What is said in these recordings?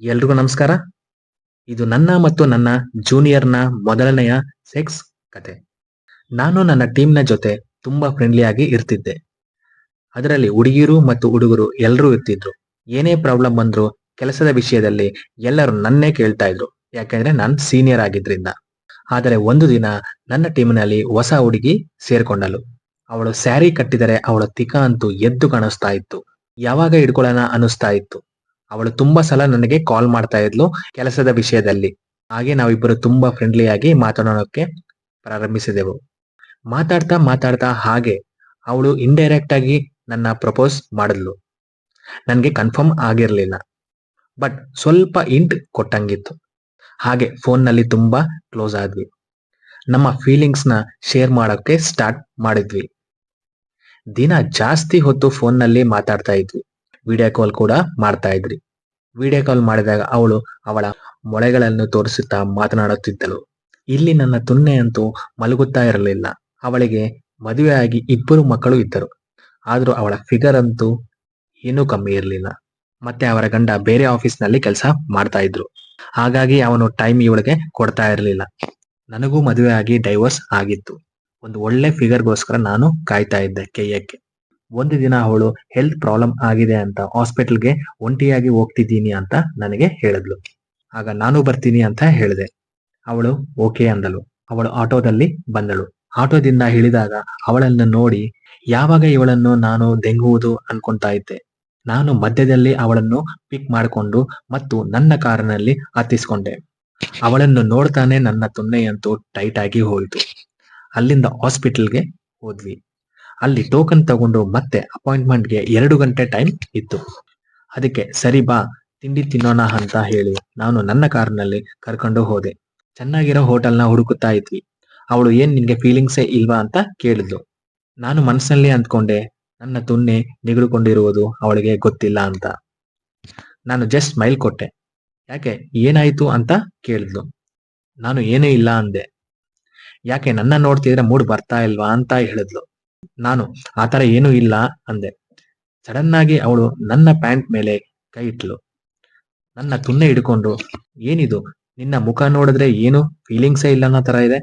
ಎಲ್ರಿಗೂ ನಮಸ್ಕಾರ. ಇದು ನನ್ನ ಮತ್ತು ನನ್ನ ಜೂನಿಯರ್‌ನ ಮೊದಲನೆಯ ಸೆಕ್ಸ್ ಕತೆ. ನಾನು ನನ್ನ ಟೀಮ್‌ನ ಜೊತೆ ತುಂಬಾ ಫ್ರೆಂಡ್ಲಿ ಆಗಿ ಇರ್ತಿದ್ದೆ. ಅದರಲ್ಲಿ ಹುಡುಗಿಯರು ಮತ್ತು ಹುಡುಗರು ಎಲ್ರೂ ಇರ್ತಿದ್ರು. ಏನೇ ಪ್ರಾಬ್ಲಮ್ ಬಂದ್ರು ಕೆಲಸದ ವಿಷಯದಲ್ಲಿ ಎಲ್ಲರೂ ನನ್ನೇ ಕೇಳ್ತಾ ಇದ್ರು. ಯಾಕಂದ್ರೆ ನಾನ್ ಸೀನಿಯರ್ ಆಗಿದ್ರಿಂದ. ಆದರೆ ಒಂದು ದಿನ ನನ್ನ ಟೀಮ್‌ನಲ್ಲಿ ಹೊಸ ಹುಡುಗಿ ಸೇರ್ಕೊಂಡಳು. ಅವಳು ಸ್ಯಾರಿ ಕಟ್ಟಿದರೆ ಅವಳ ತಿಕ ಅಂತೂ ಎದ್ದು ಕಾಣಿಸ್ತಾ ಇತ್ತು. ಯಾವಾಗ ಹಿಡ್ಕೊಳ್ಳೋಣ ಅನ್ನಿಸ್ತಾ ಇತ್ತು. ಅವಳು ತುಂಬಾ ಸಲ ನನಗೆ ಕಾಲ್ ಮಾಡ್ತಾ ಇದ್ಲು ಕೆಲಸದ ವಿಷಯದಲ್ಲಿ. ಹಾಗೆ ನಾವಿಬ್ಬರು ತುಂಬಾ ಫ್ರೆಂಡ್ಲಿ ಆಗಿ ಮಾತನಾಡೋಕೆ ಪ್ರಾರಂಭಿಸಿದೆವು. ಮಾತಾಡ್ತಾ ಮಾತಾಡ್ತಾ ಹಾಗೆ ಅವಳು ಇಂಡೈರೆಕ್ಟ್ ಆಗಿ ನನ್ನ ಪ್ರಪೋಸ್ ಮಾಡಿದ್ಲು. ನನ್ಗೆ ಕನ್ಫರ್ಮ್ ಆಗಿರ್ಲಿಲ್ಲ. ಬಟ್ ಸ್ವಲ್ಪ ಹಿಂಟ್ ಕೊಟ್ಟಂಗಿತ್ತು. ಹಾಗೆ ಫೋನ್ನಲ್ಲಿ ತುಂಬಾ ಕ್ಲೋಸ್ ಆದ್ವಿ. ನಮ್ಮ ಫೀಲಿಂಗ್ಸ್‌ನ ಶೇರ್ ಮಾಡೋಕೆ ಸ್ಟಾರ್ಟ್ ಮಾಡಿದ್ವಿ. ದಿನ ಜಾಸ್ತಿ ಹೊತ್ತು ಫೋನ್ನಲ್ಲಿ ಮಾತಾಡ್ತಾ ಇದ್ವಿ. ವಿಡಿಯೋ ಕಾಲ್ ಕೂಡ ಮಾಡ್ತಾ ಇದ್ರಿ. ವಿಡಿಯೋ ಕಾಲ್ ಮಾಡಿದಾಗ ಅವಳು ಅವಳ ಮೊಳೆಗಳನ್ನು ತೋರಿಸುತ್ತಾ ಮಾತನಾಡುತ್ತಿದ್ದಳು. ಇಲ್ಲಿ ನನ್ನ ತುನ್ನೆ ಅಂತೂ ಮಲಗುತ್ತಾ ಇರಲಿಲ್ಲ. ಅವಳಿಗೆ ಮದುವೆ ಆಗಿ 2 ಮಕ್ಕಳು ಇದ್ದರು. ಆದ್ರೂ ಅವಳ ಫಿಗರ್ ಅಂತೂ ಏನೂ ಕಮ್ಮಿ ಇರಲಿಲ್ಲ. ಮತ್ತೆ ಅವರ ಗಂಡ ಬೇರೆ ಆಫೀಸ್‌ನಲ್ಲಿ ಕೆಲಸ ಮಾಡ್ತಾ ಇದ್ರು. ಹಾಗಾಗಿ ಅವನು ಟೈಮ್ ಇವಳಿಗೆ ಕೊಡ್ತಾ ಇರಲಿಲ್ಲ. ನನಗೂ ಮದುವೆ ಆಗಿ ಡೈವೋರ್ಸ್ ಆಗಿತ್ತು. ಒಂದು ಒಳ್ಳೆ ಫಿಗರ್‌ಗೋಸ್ಕರ ನಾನು ಕಾಯ್ತಾ ಇದ್ದೆ ಕೆಯ್ಯಕ್ಕೆ. ಒಂದು ದಿನ ಅವಳು ಹೆಲ್ತ್ ಪ್ರಾಬ್ಲಮ್ ಆಗಿದೆ ಅಂತ ಹಾಸ್ಪಿಟಲ್‌ಗೆ ಒಂಟಿಯಾಗಿ ಹೋಗ್ತಿದ್ದೀನಿ ಅಂತ ನನಗೆ ಹೇಳಿದ್ಲು. ಆಗ ನಾನು ಬರ್ತೀನಿ ಅಂತ ಹೇಳಿದೆ. ಅವಳು ಓಕೆ ಅಂದಳು. ಅವಳು ಆಟೋದಲ್ಲಿ ಬಂದಳು. ಆಟೋದಿಂದ ಇಳಿದಾಗ ಅವಳನ್ನು ನೋಡಿ ಯಾವಾಗ ಇವಳನ್ನು ನಾನು ದೆಂಗುವುದು ಅನ್ಕೊಂತಾ ಇದ್ದೆ. ನಾನು ಮಧ್ಯದಲ್ಲಿ ಅವಳನ್ನು ಪಿಕ್ ಮಾಡಿಕೊಂಡು ಮತ್ತು ನನ್ನ ಕಾರಿನಲ್ಲಿ ಹತ್ತಿಸ್ಕೊಂಡೆ. ಅವಳನ್ನು ನೋಡ್ತಾನೆ ನನ್ನ ತೊನ್ನೆಯಂತೂ ಟೈಟ್ ಆಗಿ ಹೋಯಿತು. ಅಲ್ಲಿಂದ ಹಾಸ್ಪಿಟಲ್‌ಗೆ ಹೋದ್ವಿ. ಅಲ್ಲಿ ಟೋಕನ್ ತಗೊಂಡು ಮತ್ತೆ ಅಪಾಯಿಂಟ್ಮೆಂಟ್‌ಗೆ 2 ಗಂಟೆ ಟೈಮ್ ಇತ್ತು. ಅದಕ್ಕೆ ಸರಿ ಬಾ ತಿಂಡಿ ತಿನ್ನೋಣ ಅಂತ ಹೇಳಿ ನಾನು ನನ್ನ ಕಾರಿನಲ್ಲಿ ಕರ್ಕೊಂಡು ಹೋದೆ. ಚೆನ್ನಾಗಿರೋ ಹೋಟೆಲ್‌ನ ಹುಡುಕುತ್ತಾ ಇದ್ವಿ. ಅವಳು ಏನ್ ನಿನ್ಗೆ ಫೀಲಿಂಗ್ಸೇ ಇಲ್ವಾ ಅಂತ ಕೇಳಿದ್ಲು. ನಾನು ಮನಸ್ಸಿನಲ್ಲಿ ಅಂದ್ಕೊಂಡೆ ನನ್ನ ತುನ್ನೆ ನಿಗಳ್ಕೊಂಡಿರುವುದು ಅವಳಿಗೆ ಗೊತ್ತಿಲ್ಲ ಅಂತ. ನಾನು ಜಸ್ಟ್ ಸ್ಮೈಲ್ ಕೊಟ್ಟೆ. ಯಾಕೆ ಏನಾಯ್ತು ಅಂತ ಕೇಳಿದ್ಲು. ನಾನು ಏನೂ ಇಲ್ಲ ಅಂದೆ. ಯಾಕೆ ನನ್ನ ನೋಡ್ತಿದ್ರೆ ಮೂಡ್ ಬರ್ತಾ ಇಲ್ವಾ ಅಂತ ಹೇಳಿದ್ಲು. ನಾನು ಆತರ ಏನೂ ಇಲ್ಲ ಅಂದೆ. ಸಡನ್ ಆಗಿ ಅವಳು ನನ್ನ ಪ್ಯಾಂಟ್ ಮೇಲೆ ಕೈ ಇಟ್ಲು. ನನ್ನ ತುನ್ನೆ ಹಿಡ್ಕೊಂಡು ಏನಿದು ನಿನ್ನ ಮುಖ ನೋಡಿದ್ರೆ ಏನು ಫೀಲಿಂಗ್ಸೇ ಇಲ್ಲ ಅನ್ನೋ ತರ ಇದೆ.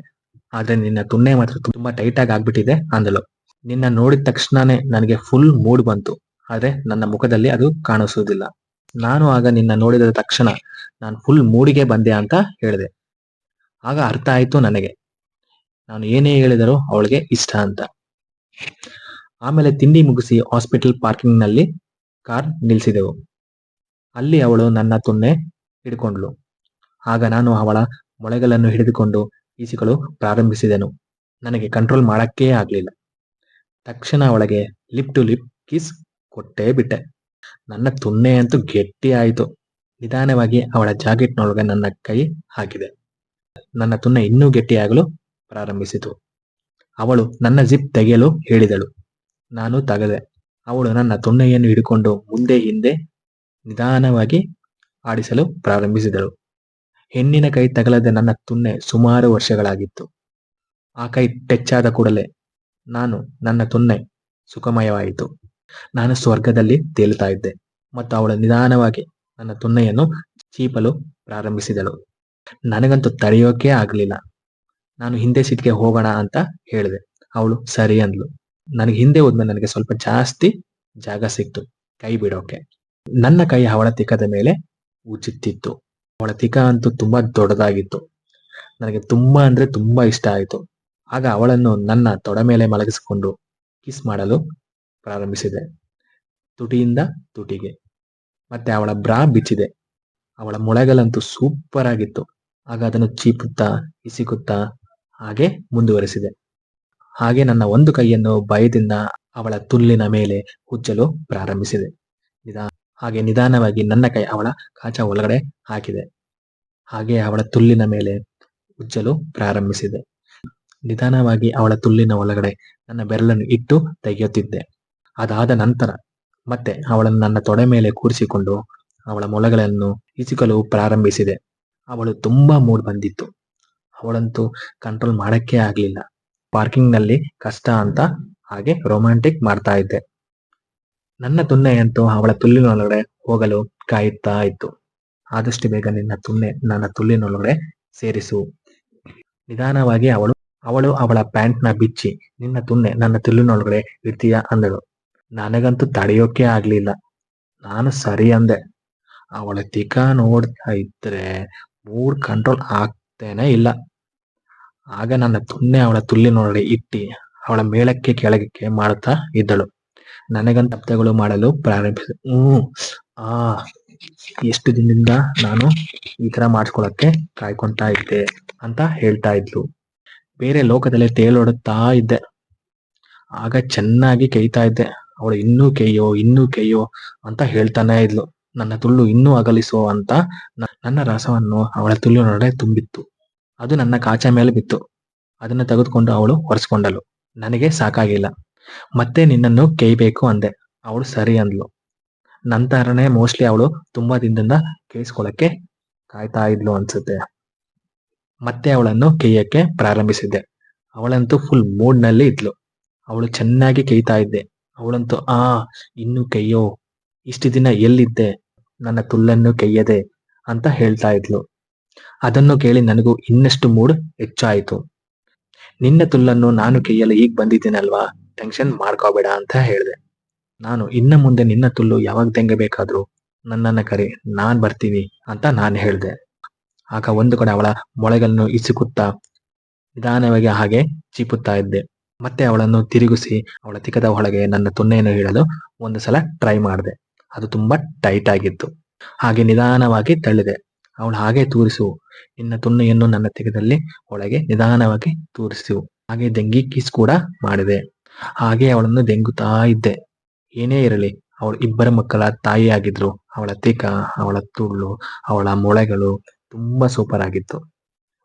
ಆದ್ರೆ ನಿನ್ನ ತುನ್ನೆ ಮಾತ್ರ ತುಂಬಾ ಟೈಟ್ ಆಗಿ ಆಗ್ಬಿಟ್ಟಿದೆ ಅಂದಳು. ನಿನ್ನ ನೋಡಿದ ತಕ್ಷಣನೇ ನನಗೆ ಫುಲ್ ಮೂಡ್ ಬಂತು. ಆದ್ರೆ ನನ್ನ ಮುಖದಲ್ಲಿ ಅದು ಕಾಣಿಸುವುದಿಲ್ಲ. ನಾನು ಆಗ ನಿನ್ನ ನೋಡಿದ ತಕ್ಷಣ ನಾನು ಫುಲ್ ಮೂಡಿಗೆ ಬಂದೆ ಅಂತ ಹೇಳಿದೆ. ಆಗ ಅರ್ಥ ಆಯ್ತು ನನಗೆ ನಾನು ಏನೇ ಹೇಳಿದರೂ ಅವಳಿಗೆ ಇಷ್ಟ ಅಂತ. ಆಮೇಲೆ ತಿಂಡಿ ಮುಗಿಸಿ ಹಾಸ್ಪಿಟಲ್ ಪಾರ್ಕಿಂಗ್ ನಲ್ಲಿ ಕಾರ್ ನಿಲ್ಸಿದೆವು. ಅಲ್ಲಿ ಅವಳು ನನ್ನ ತುನ್ನೆ ಹಿಡ್ಕೊಂಡ್ಲು. ಆಗ ನಾನು ಅವಳ ಮೊಳೆಗಳನ್ನು ಹಿಡಿದುಕೊಂಡು ಈಸಿಕೊಳ್ಳಲು ಪ್ರಾರಂಭಿಸಿದೆನು. ನನಗೆ ಕಂಟ್ರೋಲ್ ಮಾಡಕ್ಕೇ ಆಗ್ಲಿಲ್ಲ. ತಕ್ಷಣ ಅವಳಿಗೆ ಲಿಪ್ ಟು ಲಿಪ್ ಕಿಸ್ ಕೊಟ್ಟೇ ಬಿಟ್ಟೆ. ನನ್ನ ತುನ್ನೆ ಅಂತೂ ಗಟ್ಟಿ ಆಯಿತು. ನಿಧಾನವಾಗಿ ಅವಳ ಜಾಕೆಟ್ನೊಳಗೆ ನನ್ನ ಕೈ ಹಾಕಿದೆ. ನನ್ನ ತುನ್ನೆ ಇನ್ನೂ ಗಟ್ಟಿಯಾಗಲು ಪ್ರಾರಂಭಿಸಿತು. ಅವಳು ನನ್ನ ಜಿಪ್ ತೆಗೆಯಲು ಹೇಳಿದಳು. ನಾನು ತೆಗೆದೆ. ಅವಳು ನನ್ನ ತುನ್ನೆಯನ್ನು ಹಿಡಿಕೊಂಡು ಮುಂದೆ ಹಿಂದೆ ನಿಧಾನವಾಗಿ ಆಡಿಸಲು ಪ್ರಾರಂಭಿಸಿದಳು. ಹೆಣ್ಣಿನ ಕೈ ತಗಲದೆ ನನ್ನ ತುನ್ನೆ ಸುಮಾರು ವರ್ಷಗಳಾಗಿತ್ತು. ಆ ಕೈ ಟಚ್ ಆದ ಕೂಡಲೇ ನನ್ನ ತುನ್ನೆ ಸುಖಮಯವಾಯಿತು. ನಾನು ಸ್ವರ್ಗದಲ್ಲಿ ತೇಲುತ್ತಾ ಇದ್ದೆ ಮತ್ತು ಅವಳು ನಿಧಾನವಾಗಿ ನನ್ನ ತುನ್ನೆಯನ್ನು ಚೀಪಲು ಪ್ರಾರಂಭಿಸಿದಳು. ನನಗಂತೂ ತಡೆಯೋಕೆ ಆಗ್ಲಿಲ್ಲ. ನಾನು ಹಿಂದೆ ಸೀಟ್ಗೆ ಹೋಗೋಣ ಅಂತ ಹೇಳಿದೆ. ಅವಳು ಸರಿ ಅಂದ್ಲು. ನನಗೆ ಹಿಂದೆ ಹೋದ್ಮೇಲೆ ನನಗೆ ಸ್ವಲ್ಪ ಜಾಸ್ತಿ ಜಾಗ ಸಿಕ್ತು ಕೈ ಬಿಡೋಕೆ. ನನ್ನ ಕೈ ಅವಳ ತಿಕದ ಮೇಲೆ ಉಜ್ಜುತ್ತಿತ್ತು. ಅವಳ ತಿಕ ಅಂತೂ ತುಂಬಾ ದೊಡ್ಡದಾಗಿತ್ತು. ನನಗೆ ತುಂಬಾ ಅಂದ್ರೆ ತುಂಬಾ ಇಷ್ಟ ಆಯಿತು. ಆಗ ಅವಳನ್ನು ನನ್ನ ತೊಡೆ ಮೇಲೆ ಮಲಗಿಸಿಕೊಂಡು ಕಿಸ್ ಮಾಡಲು ಪ್ರಾರಂಭಿಸಿದೆ. ತುಟಿಯಿಂದ ತುಟಿಗೆ. ಮತ್ತೆ ಅವಳ ಬ್ರಾ ಬಿಚ್ಚಿದೆ. ಅವಳ ಮೊಳೆಗಳಂತೂ ಸೂಪರ್ ಆಗಿತ್ತು. ಆಗ ಅದನ್ನು ಚೀಪುತ್ತಾ ಇಸಿಕುತ್ತಾ ಹಾಗೆ ಮುಂದುವರೆಸಿದೆ. ಹಾಗೆ ನನ್ನ ಒಂದು ಕೈಯನ್ನು ಭಯದಿಂದ ಅವಳ ತುಲ್ಲಿನ ಮೇಲೆ ಉಜ್ಜಲು ಪ್ರಾರಂಭಿಸಿದೆ. ಹಾಗೆ ನಿಧಾನವಾಗಿ ನನ್ನ ಕೈ ಅವಳ ಕಾಚ ಒಳಗಡೆ ಹಾಕಿದೆ. ಹಾಗೆ ಅವಳ ತುಲ್ಲಿನ ಮೇಲೆ ಉಜ್ಜಲು ಪ್ರಾರಂಭಿಸಿದೆ. ನಿಧಾನವಾಗಿ ಅವಳ ತುಲ್ಲಿನ ಒಳಗಡೆ ನನ್ನ ಬೆರಳನ್ನು ಇಟ್ಟು ತೆಗೆಯುತ್ತಿದ್ದೆ. ಅದಾದ ನಂತರ ಮತ್ತೆ ಅವಳನ್ನು ನನ್ನ ತೊಡೆ ಮೇಲೆ ಕೂರಿಸಿಕೊಂಡು ಅವಳ ಮೊಳೆಗಳನ್ನು ಇಸಿಕಲು ಪ್ರಾರಂಭಿಸಿದೆ. ಅವಳು ತುಂಬಾ ಮೂಡ್ ಬಂದಿತ್ತು. ಅವಳಂತೂ ಕಂಟ್ರೋಲ್ ಮಾಡಕ್ಕೆ ಆಗ್ಲಿಲ್ಲ. ಪಾರ್ಕಿಂಗ್ ನಲ್ಲಿ ಕಷ್ಟ ಅಂತ ಹಾಗೆ ರೊಮ್ಯಾಂಟಿಕ್ ಮಾಡ್ತಾ ಇದ್ದೆ. ನನ್ನ ತುನ್ನೆಯಂತೂ ಅವಳ ತುಲ್ಲಿನೊಳಗಡೆ ಹೋಗಲು ಕಾಯುತ್ತಾ ಇತ್ತು. ಆದಷ್ಟು ಬೇಗ ನಿನ್ನ ತುನ್ನೆ ನನ್ನ ತುಲ್ಲಿನೊಳಗಡೆ ಸೇರಿಸು. ನಿಧಾನವಾಗಿ ಅವಳು ಅವಳ ಪ್ಯಾಂಟ್ನ ಬಿಚ್ಚಿ, ನಿನ್ನ ತುನ್ನೆ ನನ್ನ ತುಲ್ಲಿನೊಳಗಡೆ ಇರ್ತೀಯ ಅಂದಳು. ನನಗಂತೂ ತಡೆಯೋಕೆ ಆಗ್ಲಿಲ್ಲ. ನಾನು ಸರಿ ಅಂದೆ. ಅವಳ ತಿಕ್ಕ ನೋಡ್ತಾ ಇದ್ರೆ ಮೂಡ್ ಕಂಟ್ರೋಲ್ ಆಗ್ತೇನೆ ಇಲ್ಲ. ಆಗ ನನ್ನ ತುನ್ನೆ ಅವಳ ತುಲ್ಲಿನೊಳಗಡೆ ಇಟ್ಟಿ ಅವಳ ಮೇಳಕ್ಕೆ ಕೆಳಗಕ್ಕೆ ಮಾಡುತ್ತಾ ಇದ್ದಳು. ನನಗಂತ ಶಬ್ದಗಳು ಮಾಡಲು ಪ್ರಾರಂಭಿಸಿದೆ. ಆ ಎಷ್ಟು ದಿನದಿಂದ ನಾನು ಈ ತರ ಮಾಡಿಸ್ಕೊಳಕ್ಕೆ ಕಾಯ್ಕೊಂತಾ ಇದ್ದೆ ಅಂತ ಹೇಳ್ತಾ ಇದ್ಲು. ಬೇರೆ ಲೋಕದಲ್ಲಿ ತೇಲೋಡುತ್ತಾ ಇದ್ದೆ. ಆಗ ಚೆನ್ನಾಗಿ ಕೇಯ್ತಾ ಇದ್ದೆ. ಅವಳು ಇನ್ನೂ ಕೆಯ್ಯೋ ಅಂತ ಹೇಳ್ತಾನೆ ಇದ್ಲು. ನನ್ನ ತುಳ್ಳು ಇನ್ನೂ ಅಗಲಿಸೋ ಅಂತ ನನ್ನ ರಸವನ್ನು ಅವಳ ತುಳ್ಳಿನೊಳಗಡೆ ತುಂಬಿತ್ತು. ಅದು ನನ್ನ ಕಾಚ ಮೇಲೆ ಬಿತ್ತು. ಅದನ್ನು ತೆಗೆದುಕೊಂಡು ಅವಳು ಒರೆಸ್ಕೊಂಡಳು. ನನಗೆ ಸಾಕಾಗಿಲ್ಲ. ಮತ್ತೆ ನಿನ್ನನ್ನು ಕೇಯ್ಬೇಕು ಅಂದೆ. ಅವಳು ಸರಿ ಅಂದ್ಲು. ನಂತರನೇ ಮೋಸ್ಟ್ಲಿ ಅವಳು ತುಂಬಾ ದಿನದಿಂದ ಕೇಯಿಸ್ಕೊಳಕ್ಕೆ ಕಾಯ್ತಾ ಇದ್ಲು ಅನ್ಸುತ್ತೆ. ಮತ್ತೆ ಅವಳನ್ನು ಕೇಯಕ್ಕೆ ಪ್ರಾರಂಭಿಸಿದ್ದೆ. ಅವಳಂತೂ ಫುಲ್ ಮೂಡ್ ನಲ್ಲಿ ಇದ್ಲು. ಅವಳು ಚೆನ್ನಾಗಿ ಕೇಯ್ತಾ ಇದ್ದೆ. ಅವಳಂತೂ ಇನ್ನು ಕೆಯ್ಯೋ, ಇಷ್ಟು ದಿನ ಎಲ್ಲಿದ್ದೆ, ನನ್ನ ತುಲ್ಲನ್ನು ಕೆಯ್ಯದೆ ಅಂತ ಹೇಳ್ತಾ ಇದ್ಲು. ಅದನ್ನು ಕೇಳಿ ನನಗೂ ಇನ್ನಷ್ಟು ಮೂಡ್ ಹೆಚ್ಚಾಯಿತು. ನಿನ್ನ ತುಲ್ಲನ್ನು ನಾನು ಕೆಯ್ಯಲು ಈಗ ಬಂದಿದ್ದೀನಲ್ವಾ, ಟೆನ್ಷನ್ ಮಾಡ್ಕೋಬೇಡ ಅಂತ ಹೇಳಿದೆ. ನಾನು ಇನ್ನ ಮುಂದೆ ನಿನ್ನ ತುಲ್ಲು ಯಾವಾಗ ತೆಂಗಬೇಕಾದ್ರು ನನ್ನನ್ನ ಕರಿ, ನಾನ್ ಬರ್ತೀನಿ ಅಂತ ನಾನು ಹೇಳ್ದೆ. ಆಗ ಒಂದು ಕಡೆ ಅವಳ ಮೊಳೆಗಳನ್ನು ಇಸುಕುತ್ತಾ ನಿಧಾನವಾಗಿ ಹಾಗೆ ಚೀಪುತ್ತಾ ಇದ್ದೆ. ಮತ್ತೆ ಅವಳನ್ನು ತಿರುಗಿಸಿ ಅವಳ ತಿಕ್ಕದ ಒಳಗೆ ನನ್ನ ತುನ್ನೆಯನ್ನು ಇಡಲು ಒಂದು ಸಲ ಟ್ರೈ ಮಾಡಿದೆ. ಅದು ತುಂಬಾ ಟೈಟ್ ಆಗಿತ್ತು. ಹಾಗೆ ನಿಧಾನವಾಗಿ ತಳ್ಳಿದೆ. ಅವಳು ಹಾಗೆ ತೂರಿಸು, ನಿನ್ನ ತುನ್ನೆಯನ್ನು ನನ್ನ ತಿಕ್ಕದಲ್ಲಿ ಒಳಗೆ ನಿಧಾನವಾಗಿ ತೂರಿಸು. ಹಾಗೆ ದೆಂಗಿ ಕಿಸ್ ಕೂಡ ಮಾಡಿದೆ. ಹಾಗೆ ಅವಳನ್ನು ದೆಂಗುತ್ತಾ ಇದ್ದೆ. ಏನೇ ಇರಲಿ, ಅವಳು ಇಬ್ಬರ ಮಕ್ಕಳ ತಾಯಿ ಆಗಿದ್ರು. ಅವಳ ತಿಕ್ಕ, ಅವಳ ತುಳ್ಳು, ಅವಳ ಮೊಳೆಗಳು ತುಂಬಾ ಸೂಪರ್ ಆಗಿತ್ತು.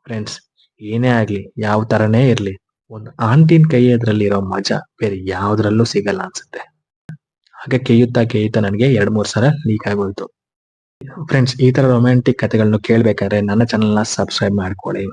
ಫ್ರೆಂಡ್ಸ್, ಏನೇ ಆಗ್ಲಿ, ಯಾವ ತರನೇ ಇರ್ಲಿ, ಒಂದು ಆಂಟಿನ್ ಕೈ ಎದ್ರಲ್ಲಿರೋ ಮಜಾ ಬೇರೆ ಯಾವ್ದ್ರಲ್ಲೂ ಸಿಗಲ್ಲ ಅನ್ಸುತ್ತೆ. ಹಾಗೆ ಕೇಯುತ್ತಾ ನನಗೆ 2-3 ಸಲ ಲೀಕ್ ಆಗೋಯ್ತು. ಫ್ರೆಂಡ್ಸ್, ಈ ತರ ರೊಮ್ಯಾಂಟಿಕ್ ಕಥೆಗಳನ್ನು ಕೇಳ್ಬೇಕಾದ್ರೆ ನನ್ನ ಚಾನಲ್ನ ಸಬ್ಸ್ಕ್ರೈಬ್ ಮಾಡ್ಕೊಳ್ಳಿ.